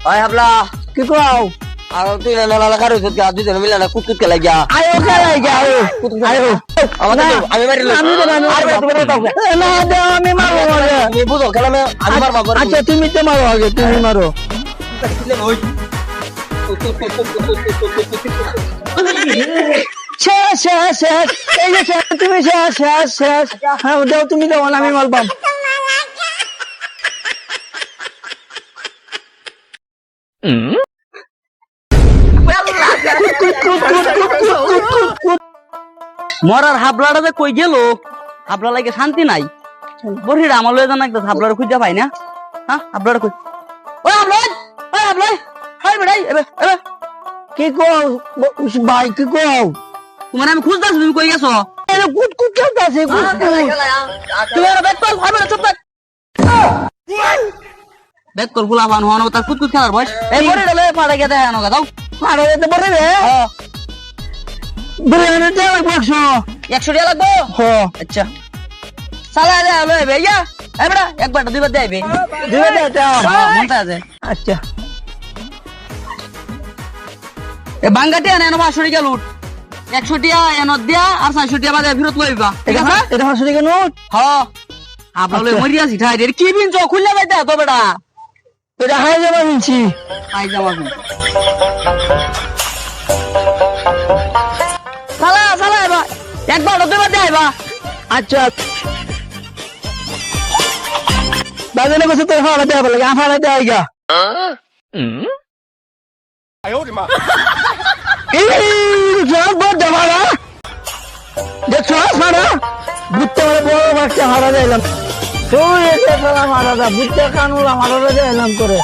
ওই হাবলা কি কও আর তুই না নালা কারো সত্যি আর দুজন মিলে না কুকুর কে লাগিয়া আয়ো খেলাই গা আয়ো আমি মারি না দাও আমি মারবো মারে তুমি বুঝো খেলা আমি মারবা পরে আচ্ছা তুমি তো মারো আগে তুমি মারো শেষ শেষ শেষ এই যে শেষ তুমি শেষ শেষ শেষ হ্যাঁ দাও তুমি দাও আমি মারবাম মরার হাবলাটা যে কই গেল হাবলা লাগে শান্তি নাই বড়িটা আমার লয়ে জানা একটা হাবলার খুঁজে পাই না হ্যাঁ হাবলাটা কই ওই হাবলাই হাই বেড়াই এবে এবে কি কও ভাই কি কও তোমার আমি খুঁজতাছি তুমি কই গেছো এর কুট কুট খেলতাছে কুট তুমি আর ব্যাক কল হাই বেড়া চুপ থাক ব্যাক কল ফুলাবান হন তার কুতকুত খেলার বয়স এই বড়িটা লয়ে পাড়া গিয়ে দেখানো গা দাও আরে এত বড় রে বড় তে লাগবো 100 টাকা লাগবো আচ্ছা সালা দে লয়ে বে ইয়া এই বেড়া একবার দুইবার দেইবে দিবে দে দাও মনটা আছে আচ্ছা এ বাঙ্গাটি আনে না 500 টাকা লুট 100 টাকা এনে দিয়া আর 400 টাকা বাদে ফেরত লইবা ঠিক আছে এটা 500 টাকা নোট হ্যাঁ আপনার লই মরিয়া সিঠাই রে কি বিন চো খুললে বাইতে তো বেটা এটা হাই যাবা নিছি আই যাবা সালা সালা এবা একবার দুইবার দেইবা আচ্ছা বাজারে বসে তো হাওয়া দেয়া লাগে আফারা দেয়া এই সব বড় মারা দেখছো মারা বুঝতে পারে বড় বাচ্চা হারা দিলাম তুই এসে ফেলা মারা দা বুঝতে কানুলা মারা দিলাম করে